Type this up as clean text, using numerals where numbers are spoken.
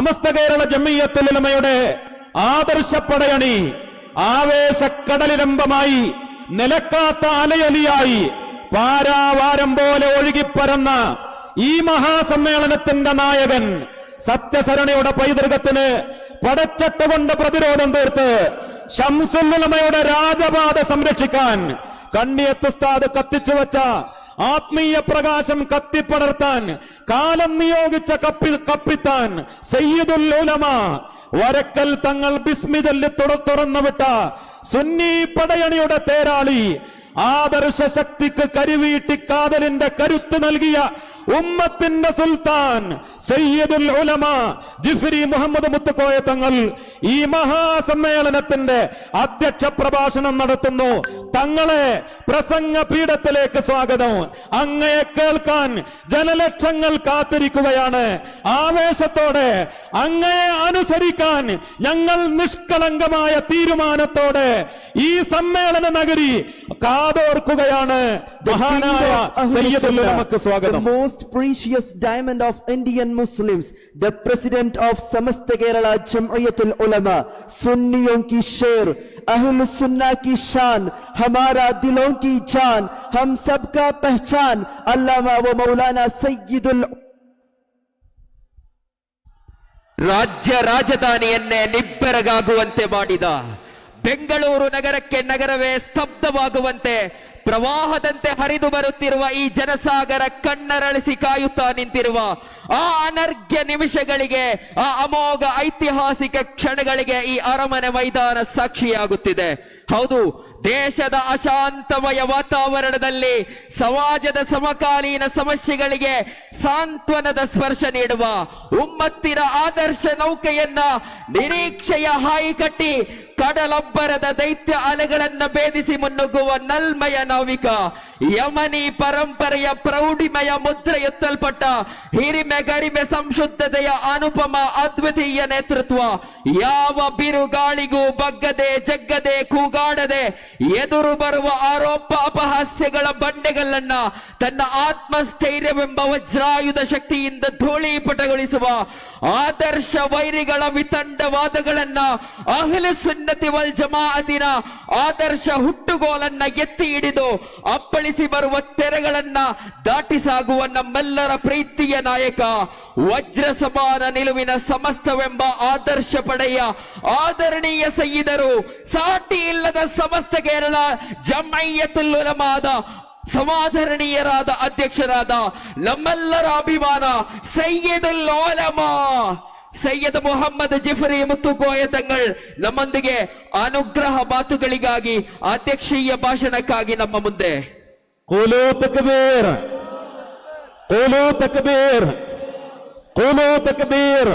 സമസ്ത കേരള ജംഇയ്യത്തുൽ ഉലമയുടെ ആദർശപ്പടയണി ആവേശക്കടലിരമ്പമായി നിലക്കാത്ത അലയലിയായി പാരാവാരം പോലെ ഒഴുകിപ്പരന്ന ഈ മഹാസമ്മേളനത്തിന്റെ നായകൻ സത്യസരണിയുടെ പൈതൃകത്തിന് പടച്ചട്ടുകൊണ്ട് പ്രതിരോധം തീർത്ത് ശംസുൽ ഉലമയുടെ രാജപാത സംരക്ഷിക്കാൻ കണ്ണിയത്ത് ഉസ്താദ് കത്തിച്ചുവച്ച ആത്മീയ പ്രകാശം കത്തിപ്പടർത്താൻ കാലം നിയോഗിച്ച കപ്പിത്താൻ സയ്യിദുൽ ഉലമ വരക്കൽ തങ്ങൾ ബിസ്മി ചൊല്ലി തുറന്നുവിട്ട സുന്നി പടയണിയുടെ തേരാളി ആദർശ ശക്തിക്ക് കരിവീട്ടി കാതലിന്റെ കരുത്ത് നൽകിയ ഉമ്മത്തിന്റെ സുൽത്താൻ സയ്യിദുൽ ഉലമ ജിഫ്രി മുഹമ്മദ് മുത്തുക്കോയ തങ്ങൾ ഈ മഹാസമ്മേളനത്തിന്റെ അധ്യക്ഷ പ്രഭാഷണം നടത്തുന്നു. തങ്ങളെ പ്രസംഗ പീഠത്തിലേക്ക് സ്വാഗതം. അങ്ങയെ കേൾക്കാൻ ജനലക്ഷങ്ങൾ കാത്തിരിക്കുകയാണ്. ആവേശത്തോടെ അങ്ങയെ അനുസരിക്കാൻ ഞങ്ങൾ നിഷ്കളങ്കമായ തീരുമാനത്തോടെ ഈ സമ്മേളന നഗരി കാതോർക്കുകയാണ്. മഹാനായ സയ്യിദുൽ ഉലമക്ക് സ്വാഗതം. Most precious diamond of Indian Muslims, the president of Samasta Kerala Jam'iyatul Ulama, सुन्नियों की शेर, अहल सुन्ना की शान, हमारा दिलों की जान, हम सबका पहचान, अल्लामा व मौलाना सय्यदुल ರಾಜ್ಯ ರಾಜಧಾನಿಯನ್ನೇ ನಿಬ್ಬೆರಗಾಗುವಂತೆ ಮಾಡಿದ, ಬೆಂಗಳೂರು ನಗರಕ್ಕೆ ನಗರವೇ ಸ್ತಬ್ಧವಾಗುವಂತೆ ಪ್ರವಾಹದಂತೆ ಹರಿದು ಬರುತ್ತಿರುವ ಈ ಜನಸಾಗರ ಕಣ್ಣರಳಿಸಿ ಕಾಯುತ್ತಾ ನಿಂತಿರುವ ಆ ಅನರ್ಘ್ಯ ನಿಮಿಷಗಳಿಗೆ, ಆ ಅಮೋಘ ಐತಿಹಾಸಿಕ ಕ್ಷಣಗಳಿಗೆ ಈ ಅರಮನೆ ಮೈದಾನ ಸಾಕ್ಷಿಯಾಗುತ್ತಿದೆ. ಹೌದು, ದೇಶದ ಅಶಾಂತಮಯ ವಾತಾವರಣದಲ್ಲಿ ಸಮಾಜದ ಸಮಕಾಲೀನ ಸಮಸ್ಯೆಗಳಿಗೆ ಸಾಂತ್ವನದ ಸ್ಪರ್ಶ ನೀಡುವ ಉಮ್ಮತ್ತಿನ ಆದರ್ಶ ನೌಕೆಯನ್ನ ನಿರೀಕ್ಷೆಯ ಹಾಯಿ ಕಟ್ಟಿ ಕಡಲೊಬ್ಬರದ ದೈತ್ಯ ಅಲೆಗಳನ್ನ ಭೇದಿಸಿ ಮುನ್ನುಗ್ಗುವ ನಲ್ಮಯ ನಾವಿಕ, ಯಮನಿ ಪರಂಪರೆಯ ಪ್ರೌಢಿಮಯ ಮುದ್ರೆ ಎತ್ತಲ್ಪಟ್ಟ ಹಿರಿಮೆ ಗರಿಮೆ ಸಂಶುದ್ಧತೆಯ ಅನುಪಮ ಅದ್ವಿತೀಯ ನೇತೃತ್ವ, ಯಾವ ಬಿರುಗಾಳಿಗೂ ಬಗ್ಗದೆ ಜಗ್ಗದೆ ಕೂಗಾಡದೆ ಎದುರು ಬರುವ ಆರೋಪ ಅಪಹಾಸ್ಯಗಳ ಬಂಡೆಗಳನ್ನ ತನ್ನ ಆತ್ಮಸ್ಥೈರ್ಯವೆಂಬ ವಜ್ರಾಯುಧ ಶಕ್ತಿಯಿಂದ ಧೂಳೀಪಟಗೊಳಿಸುವ ಆದರ್ಶ ವೈರಿಗಳ ವಿತಂಡವಾದಗಳನ್ನ ಅಹ್ಲು ಸುನ್ನತಿ ವಲ್ ಜಮಾಅತಿನ ಆದರ್ಶ ಹುಟ್ಟುಗೋಲನ್ನ ಎತ್ತಿ ಹಿಡಿದು ಅಪ್ಪಳಿಸಿ ಬರುವ ತೆರೆಗಳನ್ನ ದಾಟಿ ಸಾಗುವ ನಮ್ಮೆಲ್ಲರ ಪ್ರೀತಿಯ ನಾಯಕ, ವಜ್ರ ಸಮಾನ ನಿಲುವಿನ ಸಮಸ್ತವೆಂಬ ಆದರ್ಶ ಪಡೆಯ ಆದರಣೀಯ ಸಯ್ಯಿದರು, ಸಾಟಿ ಇಲ್ಲದ ಸಮಸ್ತ ಕೇರಳ ಜಂಇಯ್ಯತುಲ್ ಉಲಮಾದ ಸಮಾಧರಣೀಯರಾದ ಅಧ್ಯಕ್ಷರಾದ ನಮ್ಮೆಲ್ಲರ ಅಭಿಮಾನ ಸಯ್ಯದುಲ್ ಉಲಮಾ ಸೈಯದ್ ಮೊಹಮ್ಮದ್ ಜಿಫ್ರಿ ಮುತ್ತುಕೋಯ ತಂಗಳ್ ನಮ್ಮೊಂದಿಗೆ ಅನುಗ್ರಹ ಮಾತುಗಳಿಗಾಗಿ ಅಧ್ಯಕ್ಷೀಯ ಭಾಷಣಕ್ಕಾಗಿ ನಮ್ಮ ಮುಂದೆ. ಕೂಲು ತಕ್ಬೀರ್, ಕೂಲು ತಕ್ಬೀರ್, ಕೂಲು ತಕ್ಬೀರ್.